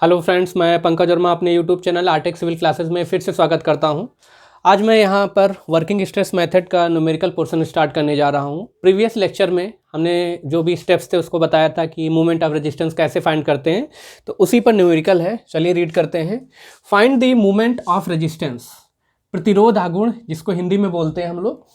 Hello friends, मैं पंकज वर्मा अपने YouTube channel Artek civil classes में फिर से स्वागत करता हूं। आज मैं यहां पर वर्किंग स्ट्रेस मेथड का न्यूमेरिकल पोर्शन स्टार्ट करने जा रहा हूं। प्रीवियस लेक्चर में हमने जो भी स्टेप्स थे उसको बताया था कि मूवमेंट ऑफ रेजिस्टेंस कैसे फाइंड करते हैं, तो उसी पर न्यूमेरिकल है। चलिए रीड करते हैं। Find the movement of resistance, प्रतिरोध आघूर्ण जिसको हिंदी में बोलते हैं हम लोग,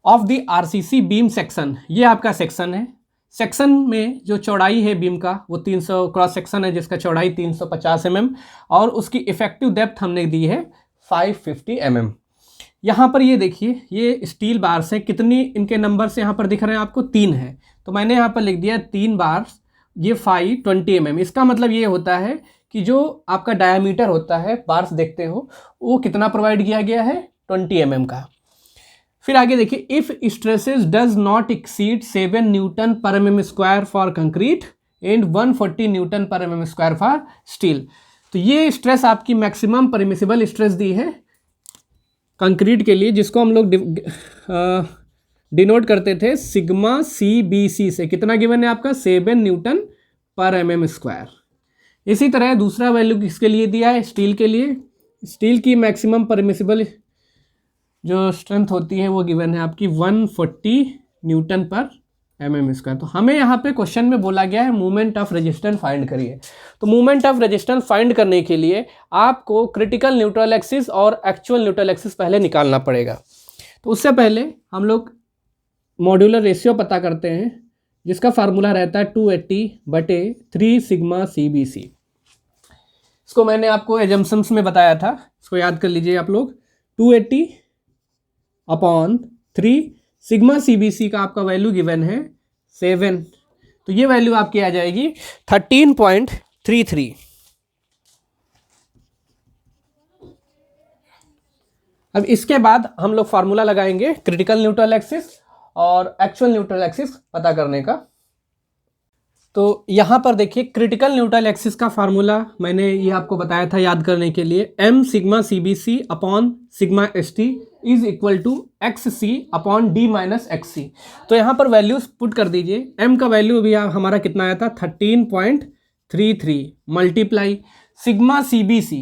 of the RCC beam section. ये आपका सेक्शन है। सेक्शन में जो चौड़ाई है बीम का वो 300 क्रॉस सेक्शन है जिसका चौड़ाई 350 mm और उसकी इफेक्टिव डेप्थ हमने दी है 550 mm। यहाँ पर ये देखिए, ये स्टील बार्स हैं। कितनी इनके नंबर्स यहाँ पर दिख रहे हैं आपको? 3 है, तो मैंने यहाँ पर लिख दिया 3 बार्स, ये 520 mm। इसका मतलब ये होता है कि जो आपका डायामीटर होता है, बार्स देखते हो, वो कितना प्रोवाइड किया गया है? 20 mm का। फिर आगे देखिए, if stresses does not exceed 7 Newton पर mm square for concrete and 140 Newton पर mm स्क्वायर फॉर स्टील। तो ये स्ट्रेस आपकी मैक्सिमम परमिसिबल स्ट्रेस दी है कंक्रीट के लिए, जिसको हम लोग डिनोट करते थे सिग्मा CBC से। कितना गिवन है आपका? 7 न्यूटन पर mm स्क्वायर। इसी तरह दूसरा वैल्यू किसके लिए दिया है? स्टील के लिए। स्टील की मैक्सिमम परमिसिबल जो स्ट्रेंथ होती है वो गिवन है आपकी 140 न्यूटन पर mm स्क्वायर। तो हमें यहाँ पे क्वेश्चन में बोला गया है मूवमेंट ऑफ रेजिस्टेंस फाइंड करिए। तो मूवमेंट ऑफ रेजिस्टेंस फाइंड करने के लिए आपको क्रिटिकल न्यूट्रल एक्सिस और एक्चुअल न्यूट्रल एक्सिस पहले निकालना पड़ेगा। तो उससे पहले हम लोग मॉड्यूलर रेशियो पता करते हैं, जिसका फार्मूला रहता है 280/3 सिग्मा CBC। इसको मैंने आपको एजम्पशंस में बताया था, इसको याद कर लीजिए आप लोग। 280/3 सिग्मा CBC का आपका वैल्यू गिवन है 7, तो ये वैल्यू आपकी आ जाएगी 13.33। अब इसके बाद हम लोग फार्मूला लगाएंगे क्रिटिकल न्यूट्रल एक्सिस और एक्चुअल न्यूट्रल एक्सिस पता करने का। तो यहाँ पर देखिए, क्रिटिकल न्यूट्रल एक्सिस का फार्मूला मैंने ये आपको बताया था याद करने के लिए। m sigma CBC upon sigma ST is equal to XC upon D minus XC। तो यहाँ पर वैल्यूज पुट कर दीजिए। m का वैल्यू भी हमारा कितना आया था? 13.33 मल्टीप्लाई सिग्मा CBC।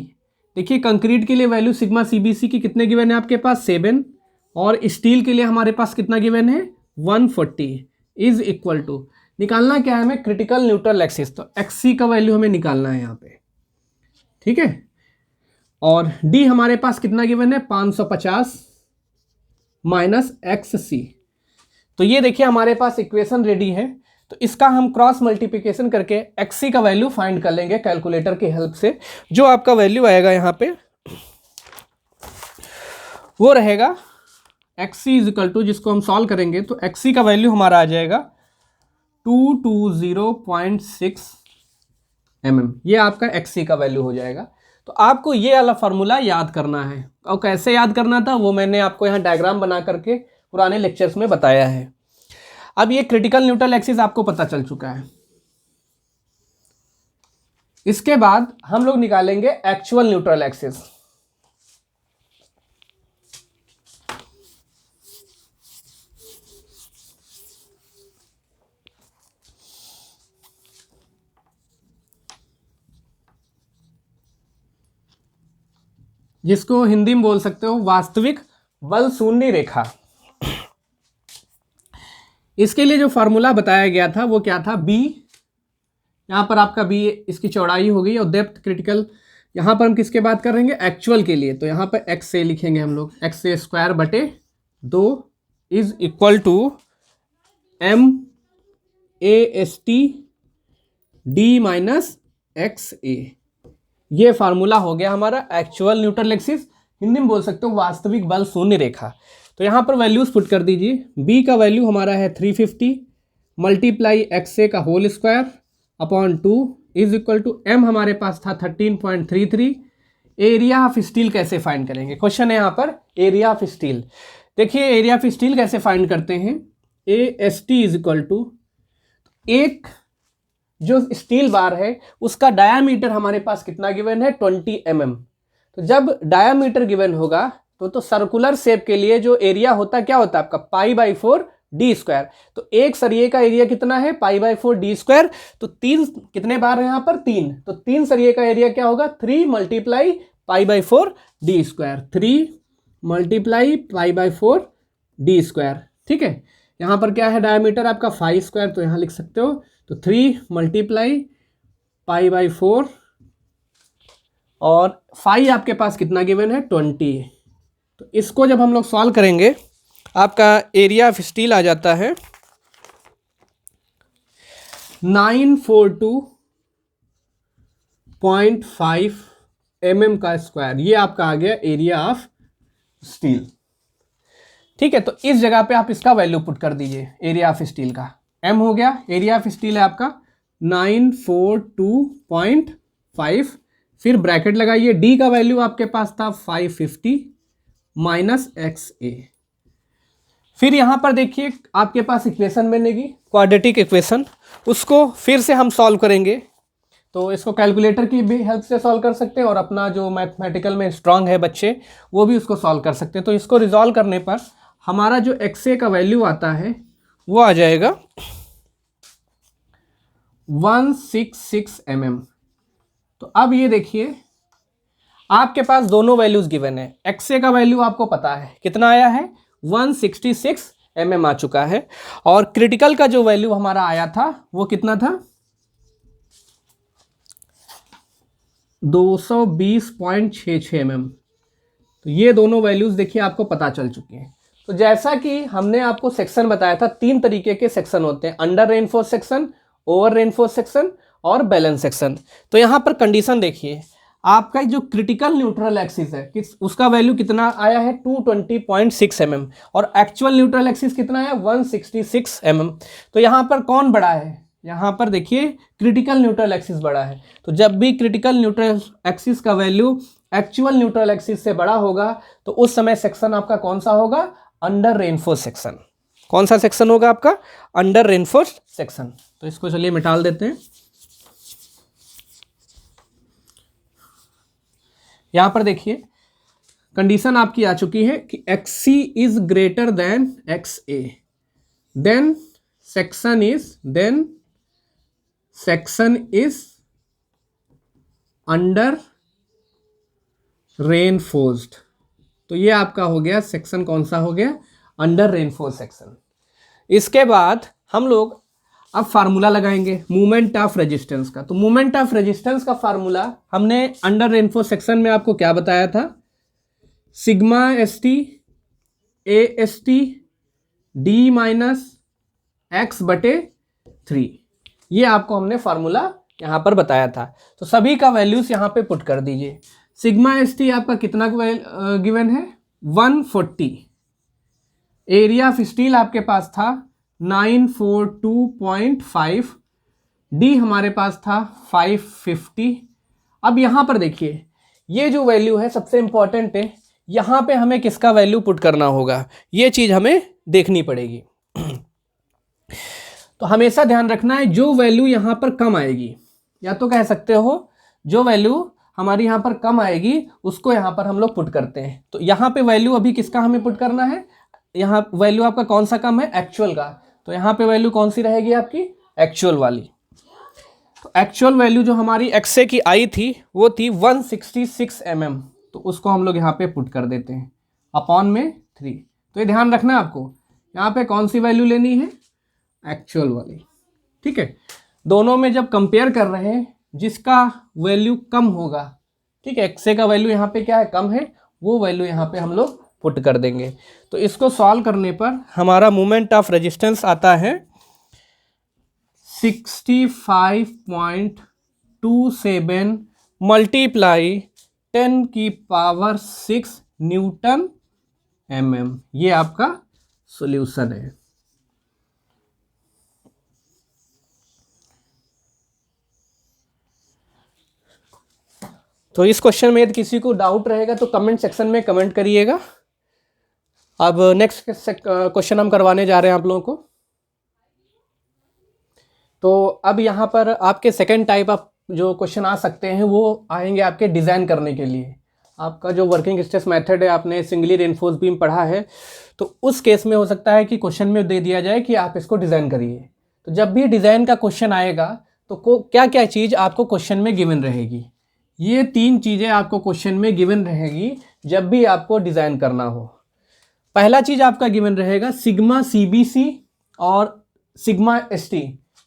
देखिए, कंक्रीट के लिए वैल्यू सिग्मा CBC की कितने गिवन है आपके पास? 7। और स्टील के लिए हमारे पास कितना गिवन है? 140 इज इक्वल टू, निकालना क्या है हमें? Critical neutral axis. तो XC का वैल्यू हमें निकालना है यहाँ पे, ठीक है। और D हमारे पास कितना गिवन है? 550 माइनस XC। तो ये देखिए हमारे पास इक्वेशन रेडी है। तो इसका हम क्रॉस मल्टीप्लिकेशन करके XC का वैल्यू फाइंड कर लेंगे कैलकुलेटर की हेल्प से। जो आपका वैल्यू आएगा यहाँ पे वो रहेगा XC इज इक्वल टू, जिसको हम सॉल्व करेंगे तो XC का वैल्यू हमारा आ जाएगा 220.6 mm। ये आपका XC का वैल्यू हो जाएगा। तो आपको ये वाला फार्मूला याद करना है, और कैसे याद करना था वो मैंने आपको यहाँ डायग्राम बना करके पुराने लेक्चर्स में बताया है। अब ये क्रिटिकल न्यूट्रल एक्सिस आपको पता चल चुका है। इसके बाद हम लोग निकालेंगे एक्चुअल न्यूट्रल एक्सिस। जिसको हिंदी में बोल सकते हो वास्तविक बल शून्य रेखा। इसके लिए जो फार्मूला बताया गया था वो क्या था? B, यहाँ पर आपका B इसकी चौड़ाई हो गई, और डेप्थ क्रिटिकल। यहाँ पर हम किसके बात करेंगे? एक्चुअल के लिए। तो यहाँ पर x से लिखेंगे हम लोग, XA²/2 is equal to MAST D minus XA। ये फार्मूला हो गया हमारा एक्चुअल न्यूट्रल एक्सिस। हिंदी में बोल सकते हो वास्तविक बल शून्य रेखा। तो यहाँ पर वैल्यूज पुट कर दीजिए। B का वैल्यू हमारा है 350 मल्टीप्लाई XA का whole square upon 2 is equal to M हमारे पास था 13.33। एरिया ऑफ स्टील कैसे फाइंड करेंगे? क्वेश्चन है यहाँ पर एरिया ऑफ स्टील। देखिए, एरिया ऑफ स्टील कैसे फाइंड करते हैं? AST इज इक्वल टू, एक जो स्टील बार है उसका डायामीटर हमारे पास कितना गिवन है? 20 mm। तो जब डायामीटर गिवन होगा तो सर्कुलर शेप के लिए जो एरिया होता क्या होता है आपका? π/4 डी स्क्वायर। तो एक सरिये का एरिया कितना है, π/4 डी स्क्वायर। तो 3 कितने बार है यहाँ पर, 3, तो 3 सरिये का एरिया क्या होगा, 3 × π/4 डी स्क्वायर, 3 × π/4 डी स्क्वायर। ठीक है, यहाँ पर क्या है, डायमीटर आपका 5 स्क्वायर, तो यहाँ लिख सकते हो। तो 3 × π/4 और फाई आपके पास कितना गिवन है, 20। तो इसको जब हम लोग सॉल्व करेंगे, आपका एरिया ऑफ स्टील आ जाता है 942.5 mm का स्क्वायर। ये आपका आ गया एरिया ऑफ स्टील। ठीक है, तो इस जगह पे आप इसका वैल्यू पुट कर दीजिए, एरिया ऑफ स्टील का। m हो गया, एरिया ऑफ स्टील है आपका 942.5, फिर ब्रैकेट लगाइए, d का वैल्यू आपके पास था 550 माइनस XA। फिर यहां पर देखिए आपके पास इक्वेशन बनेगी, क्वाड्रेटिक इक्वेशन, उसको फिर से हम सॉल्व करेंगे। तो इसको कैलकुलेटर की भी हेल्प से सॉल्व कर सकते हैं और अपना जो मैथमेटिकल में स्ट्रांग है बच्चे, वो भी उसको सॉल्व कर सकते हैं। तो इसको रिजॉल्व करने पर हमारा जो XA का वैल्यू आता है वो आ जाएगा 166 mm। तो अब ये देखिए आपके पास दोनों वैल्यूज गिवन है। XA का वैल्यू आपको पता है कितना आया है, 166 mm आ चुका है, और क्रिटिकल का जो वैल्यू हमारा आया था वो कितना था, 220.66 mm। तो ये दोनों वैल्यूज देखिए आपको पता चल चुकी हैं। तो जैसा कि हमने आपको सेक्शन बताया था, 3 तरीके के सेक्शन होते हैं, under reinforce section, over reinforce section और बैलेंस सेक्शन। तो यहाँ पर कंडीशन देखिए, आपका जो क्रिटिकल न्यूट्रल एक्सिस है उसका वैल्यू कितना आया है, 220.6 mm, और एक्चुअल न्यूट्रल एक्सिस कितना है, 166 mm। तो यहाँ पर कौन बड़ा है, यहाँ पर देखिए क्रिटिकल न्यूट्रल एक्सिस बड़ा है। तो जब भी क्रिटिकल न्यूट्रल एक्सिस का वैल्यू एक्चुअल न्यूट्रल एक्सिस से बड़ा होगा तो उस समय सेक्शन आपका कौन सा होगा, अंडर रेनफोर्स सेक्शन। कौन सा सेक्शन होगा आपका, अंडर रेनफोर्स सेक्शन। तो इसको चलिए मिटा देते हैं। यहां पर देखिए कंडीशन आपकी आ चुकी है कि XC is greater than XA, then section is under reinforced. तो ये आपका हो गया सेक्शन, कौन सा हो गया, अंडर रेनफोर्स सेक्शन। इसके बाद हम लोग अब फार्मूला लगाएंगे मूवमेंट ऑफ रेजिस्टेंस का। तो मूवमेंट ऑफ रेजिस्टेंस का फार्मूला हमने अंडर रेनफोर्स सेक्शन में आपको क्या बताया था, sigma ST AST D minus x/3। ये आपको हमने फार्मूला यहाँ पर बताया था। तो सभी का वैल्यूज यहाँ पे पुट कर दीजिए। सिग्मा ST आपका कितना गिवन है, 140। एरिया ऑफ स्टील आपके पास था 942.5, डी हमारे पास था 550। अब यहाँ पर देखिए ये जो वैल्यू है सबसे इंपॉर्टेंट है, यहाँ पे हमें किसका वैल्यू पुट करना होगा, ये चीज़ हमें देखनी पड़ेगी। तो हमेशा ध्यान रखना है जो वैल्यू यहाँ पर कम आएगी, या तो कह सकते हो जो वैल्यू हमारी यहाँ पर कम आएगी उसको यहाँ पर हम लोग पुट करते हैं। तो यहाँ पे वैल्यू अभी किसका हमें पुट करना है, यहाँ वैल्यू आपका कौन सा कम है, एक्चुअल का। तो यहाँ पे वैल्यू कौन सी रहेगी आपकी, एक्चुअल वाली। तो एक्चुअल वैल्यू जो हमारी XA की आई थी वो थी 166 mm। तो उसको हम लोग यहाँ पे पुट कर देते हैं अपॉन में 3। तो ये ध्यान रखना है आपको, यहाँ पे कौन सी वैल्यू लेनी है, एक्चुअल वाली। ठीक है, दोनों में जब कंपेयर कर रहे हैं जिसका वैल्यू कम होगा, ठीक है, XA का वैल्यू यहाँ पे क्या है, कम है, वो वैल्यू यहाँ पे हम लोग पुट कर देंगे। तो इसको सॉल्व करने पर हमारा मोमेंट ऑफ रेजिस्टेंस आता है 65.27 मल्टीप्लाई 10⁶ न्यूटन mm। ये आपका सॉल्यूशन है। तो इस क्वेश्चन में यदि किसी को डाउट रहेगा तो कमेंट सेक्शन में कमेंट करिएगा। अब नेक्स्ट क्वेश्चन हम करवाने जा रहे हैं आप लोगों को। तो अब यहाँ पर आपके सेकंड टाइप ऑफ जो क्वेश्चन आ सकते हैं वो आएंगे आपके डिज़ाइन करने के लिए। आपका जो वर्किंग स्ट्रेस मेथड है, आपने सिंगली रेनफोर्स बीम पढ़ा है, तो उस केस में हो सकता है कि क्वेश्चन में दे दिया जाए कि आप इसको डिज़ाइन करिए। तो जब भी डिज़ाइन का क्वेश्चन आएगा तो क्या क्या चीज़ आपको क्वेश्चन में गिवन रहेगी, ये 3 चीज़ें आपको क्वेश्चन में गिवन रहेगी जब भी आपको डिज़ाइन करना हो। पहला चीज़ आपका गिवन रहेगा सिग्मा CBC और सिग्मा ST।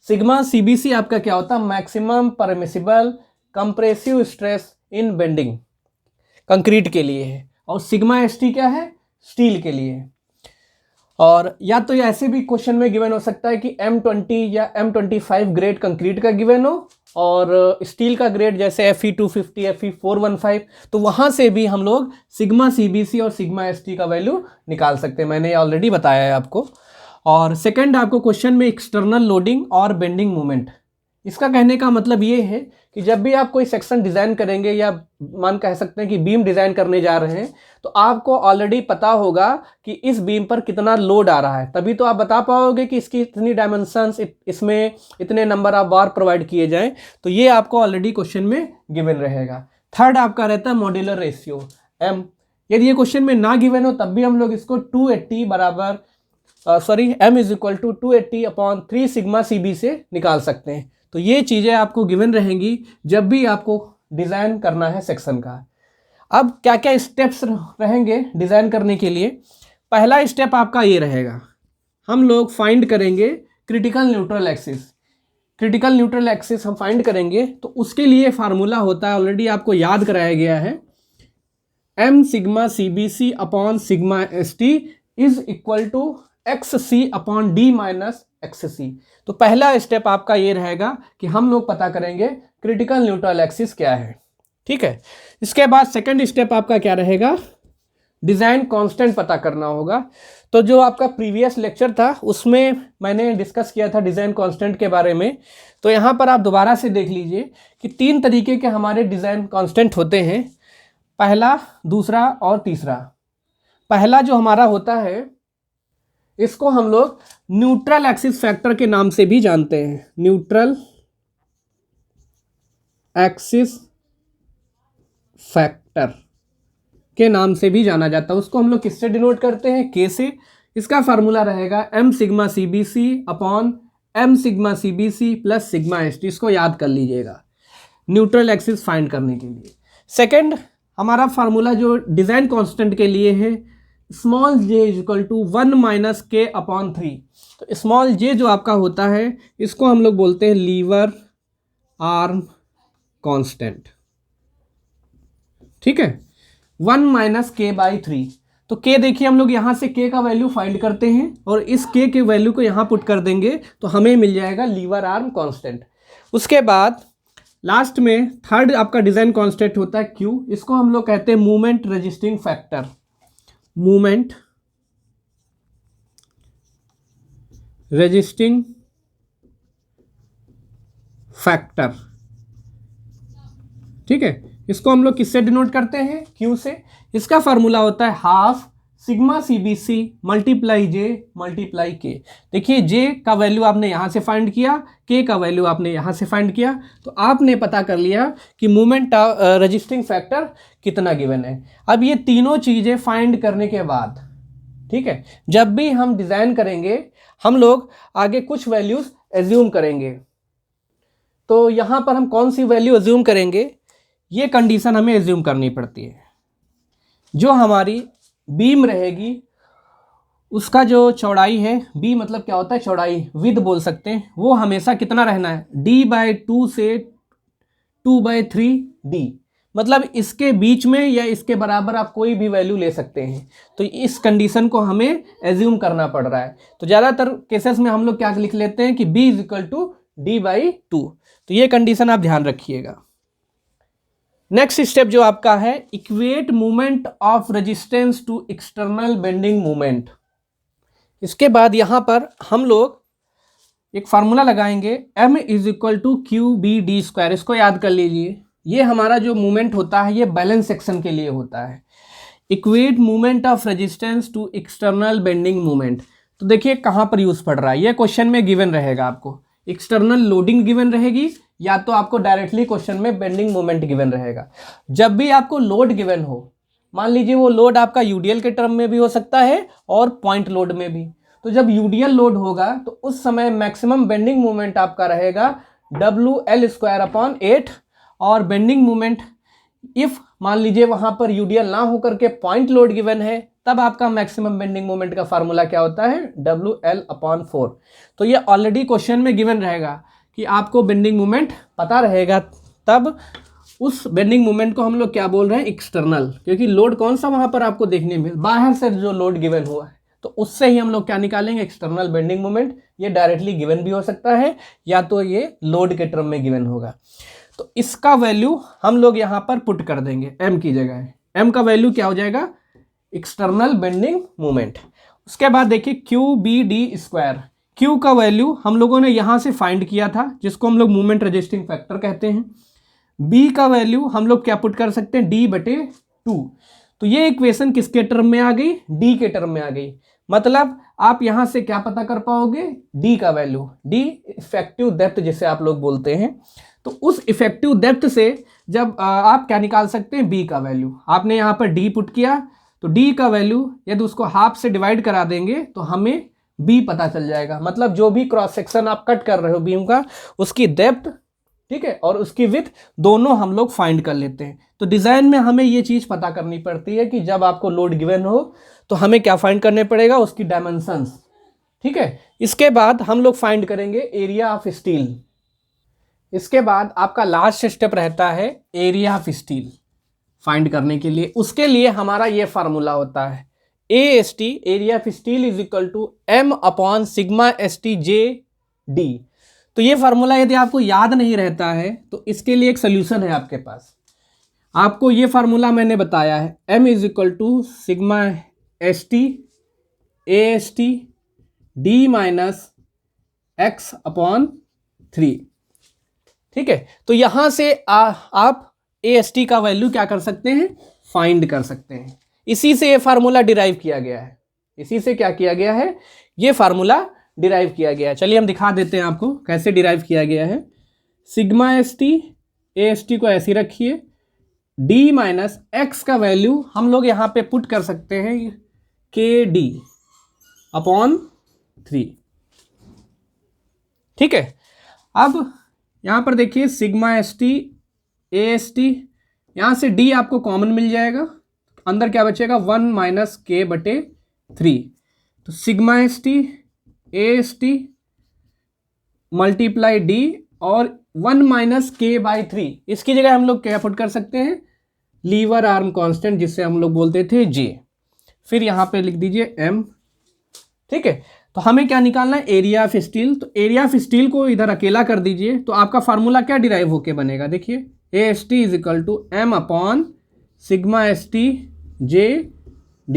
सिग्मा CBC आपका क्या होता है, maximum permissible compressive stress in bending, concrete के लिए है, और सिग्मा ST क्या है, स्टील के लिए। और या तो ये ऐसे भी क्वेश्चन में गिवन हो सकता है कि M20 या M25 ग्रेड कंक्रीट का गिवन हो और स्टील का ग्रेड जैसे Fe250, Fe415, तो वहाँ से भी हम लोग सिग्मा CBC और सिग्मा ST का वैल्यू निकाल सकते हैं, मैंने ऑलरेडी बताया है आपको। और सेकंड आपको क्वेश्चन में एक्सटर्नल लोडिंग और बेंडिंग मोमेंट, इसका कहने का मतलब ये है कि जब भी आप कोई सेक्शन डिज़ाइन करेंगे या मान कह सकते हैं कि बीम डिज़ाइन करने जा रहे हैं, तो आपको ऑलरेडी पता होगा कि इस बीम पर कितना लोड आ रहा है, तभी तो आप बता पाओगे कि इसकी इतनी डायमेंशंस, इसमें इतने नंबर ऑफ बार प्रोवाइड किए जाएं, तो ये आपको ऑलरेडी क्वेश्चन में गिवन रहेगा। थर्ड आपका रहता है मॉड्यूलर रेशियो M। यदि ये क्वेश्चन में ना गिवन हो तब भी हम लोग इसको 280 बराबर M is equal to 280/3 sigma CB से निकाल सकते हैं। तो ये चीज़ें आपको गिवन रहेंगी जब भी आपको डिज़ाइन करना है सेक्शन का। अब क्या क्या स्टेप्स रहेंगे डिज़ाइन करने के लिए। पहला स्टेप आपका ये रहेगा, हम लोग फाइंड करेंगे critical neutral axis. Critical neutral axis हम फाइंड करेंगे तो उसके लिए फार्मूला होता है, ऑलरेडी आपको याद कराया गया है, M sigma CBC upon sigma ST is equal to XC/D minus XC। तो पहला स्टेप आपका ये रहेगा कि हम लोग पता करेंगे क्रिटिकल न्यूट्रल एक्सिस क्या है, ठीक है। इसके बाद सेकंड स्टेप आपका क्या रहेगा, डिज़ाइन कांस्टेंट पता करना होगा। तो जो आपका प्रीवियस लेक्चर था उसमें मैंने डिस्कस किया था डिज़ाइन कांस्टेंट के बारे में, तो यहाँ पर आप दोबारा से देख लीजिए कि 3 तरीके के हमारे डिज़ाइन कांस्टेंट होते हैं, पहला, दूसरा और तीसरा। पहला जो हमारा होता है इसको हम लोग न्यूट्रल एक्सिस फैक्टर के नाम से भी जानते हैं, न्यूट्रल एक्सिस फैक्टर के नाम से भी जाना जाता है। उसको हम लोग किससे डिनोट करते हैं, K से। इसका फार्मूला रहेगा M sigma CBC upon M sigma CBC plus sigma ST। इसको याद कर लीजिएगा न्यूट्रल एक्सिस फाइंड करने के लिए। सेकंड हमारा फार्मूला जो डिज़ाइन कांस्टेंट के लिए है, small j is equal to 1 minus K/3। तो स्मॉल j जो आपका होता है इसको हम लोग बोलते हैं लीवर आर्म कांस्टेंट, ठीक है, 1 माइनस K/3। तो K देखिए हम लोग यहाँ से K का वैल्यू फाइंड करते हैं और इस K के वैल्यू को यहाँ पुट कर देंगे तो हमें मिल जाएगा लीवर आर्म कांस्टेंट। उसके बाद लास्ट में थर्ड आपका डिज़ाइन कांस्टेंट होता है Q। इसको हम लोग कहते हैं movement resisting factor, movement resisting factor, ठीक है। इसको हम लोग किससे डिनोट करते हैं, Q से। इसका फार्मूला होता है half sigma CBC multiply J multiply K। देखिए J का वैल्यू आपने यहाँ से फाइंड किया, K का वैल्यू आपने यहाँ से फाइंड किया, तो आपने पता कर लिया कि मूवमेंट रजिस्टिंग फैक्टर कितना गिवन है। अब ये तीनों चीज़ें फाइंड करने के बाद, ठीक है, जब भी हम डिज़ाइन करेंगे हम लोग आगे कुछ वैल्यूज़ एज्यूम करेंगे। तो यहाँ पर हम कौन सी वैल्यू एज्यूम करेंगे, ये कंडीशन हमें एज्यूम करनी पड़ती है। जो हमारी बीम रहेगी उसका जो चौड़ाई है, बी मतलब क्या होता है चौड़ाई, विद बोल सकते हैं, वो हमेशा कितना रहना है, D/2 से 2/3D। मतलब इसके बीच में या इसके बराबर आप कोई भी वैल्यू ले सकते हैं। तो इस कंडीशन को हमें एज्यूम करना पड़ रहा है। तो ज़्यादातर केसेस में हम लोग क्या लिख लेते हैं कि B is equal to D/2। तो ये कंडीशन आप ध्यान रखिएगा। नेक्स्ट स्टेप जो आपका है, equate movement of resistance to external bending movement. इसके बाद यहाँ पर हम लोग एक फार्मूला लगाएंगे, M is equal to QB/D²। इसको याद कर लीजिए, ये हमारा जो मूवमेंट होता है ये बैलेंस सेक्शन के लिए होता है। Equate movement of resistance to external bending movement. तो देखिए कहाँ पर यूज़ पड़ रहा है, ये क्वेश्चन में गिवन रहेगा आपको, एक्सटर्नल लोडिंग गिवन रहेगी या तो आपको डायरेक्टली क्वेश्चन में बेंडिंग मोमेंट गिवन रहेगा। जब भी आपको लोड गिवन हो, मान लीजिए वो लोड आपका यूडीएल के टर्म में भी हो सकता है और पॉइंट लोड में भी, तो जब यूडीएल लोड होगा तो उस समय मैक्सिमम बेंडिंग मोमेंट आपका रहेगा WL²/8, और बेंडिंग मोमेंट इफ मान लीजिए वहां पर यूडीएल ना होकर के पॉइंट लोड गिवन है, तब आपका मैक्सिमम बेंडिंग मोमेंट का फार्मूला क्या होता है, WL/4। तो ये ऑलरेडी क्वेश्चन में गिवन रहेगा कि आपको बेंडिंग मोमेंट पता रहेगा, तब उस बेंडिंग मोमेंट को हम लोग क्या बोल रहे हैं, एक्सटर्नल, क्योंकि लोड कौन सा वहां पर आपको देखने मिल, बाहर से जो लोड गिवन हुआ है, तो उससे ही हम लोग क्या निकालेंगे, एक्सटर्नल बेंडिंग मोमेंट। ये डायरेक्टली गिवन भी हो सकता है या तो ये लोड के टर्म में गिवन होगा। तो इसका वैल्यू हम लोग यहां पर पुट कर देंगे m की जगह। m का वैल्यू क्या हो जाएगा, एक्सटर्नल बेंडिंग मोमेंट। उसके बाद देखिए QBD², Q का वैल्यू हम लोगों ने यहां से फाइंड किया था, जिसको हम लोग मोमेंट रजिस्टिंग फैक्टर कहते हैं। B का वैल्यू हम लोग क्या पुट कर सकते हैं, D/2। तो ये इक्वेशन किसके टर्म में आ गई, D के टर्म में आ गई। मतलब आप यहां से क्या पता कर पाओगे, D का वैल्यू, D इफेक्टिव डेप्थ जिसे आप लोग बोलते हैं। तो उस इफेक्टिव डेप्थ से जब आप क्या निकाल सकते हैं, B का वैल्यू। आपने यहाँ पर D पुट किया, तो D का वैल्यू यदि उसको हाफ से डिवाइड करा देंगे तो हमें B पता चल जाएगा। मतलब जो भी क्रॉस सेक्शन आप कट कर रहे हो बीम का, उसकी डेप्थ, ठीक है, और उसकी विड्थ दोनों हम लोग फाइंड कर लेते हैं। तो डिजाइन में हमें ये चीज पता करनी पड़ती है कि जब आपको लोड गिवन हो तो हमें क्या फाइंड करने पड़ेगा, उसकी डायमेंशंस, ठीक है। इसके बाद हम लोग फाइंड करेंगे एरिया ऑफ स्टील। इसके बाद आपका लास्ट स्टेप रहता है एरिया ऑफ स्टील फाइंड करने के लिए। उसके लिए हमारा ये फार्मूला होता है AST, area of steel is equal to M/STJ/D। तो ये फार्मूला यदि आपको याद नहीं रहता है तो इसके लिए एक सोल्यूशन है आपके पास। आपको ये फार्मूला मैंने बताया है, M is equal to σST AST D-X/3, ठीक है। तो यहां से आप AST का वैल्यू क्या कर सकते हैं, फाइंड कर सकते हैं। इसी से ये फार्मूला डिराइव किया गया है, इसी से क्या किया गया है, ये फार्मूला डिराइव किया गया है। चलिए हम दिखा देते हैं आपको कैसे डिराइव किया गया है। σST AST को ऐसे रखिए, D-X का वैल्यू हम लोग यहाँ पे पुट कर सकते हैं KD/3, ठीक है। अब यहाँ पर देखिए σST AST, यहाँ से D आपको कॉमन मिल जाएगा, अंदर क्या बचेगा 1 - K/3। तो σST AST मल्टीप्लाई D और 1 - K/3, इसकी जगह हम लोग क्या पुट कर सकते हैं, लीवर आर्म कांस्टेंट जिससे हम लोग बोलते थे J। फिर यहाँ पे लिख दीजिए M, ठीक है। तो हमें क्या निकालना है, एरिया ऑफ स्टील। तो एरिया ऑफ स्टील को इधर अकेला कर दीजिए, तो आपका फार्मूला क्या डिराइव होके बनेगा, देखिए AST is equal to M/σSTJ/D।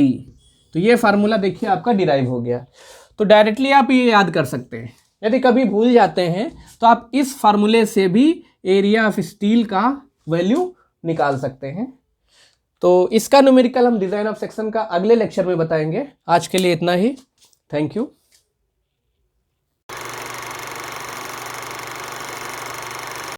तो ये फार्मूला देखिए आपका डिराइव हो गया। तो डायरेक्टली आप ये याद कर सकते हैं। यदि कभी भूल जाते हैं तो आप इस फार्मूले से भी एरिया ऑफ स्टील का वैल्यू निकाल सकते हैं। तो इसका न्यूमेरिकल हम डिजाइन ऑफ सेक्शन का अगले लेक्चर में बताएंगे। आज के लिए इतना ही, थैंक यू।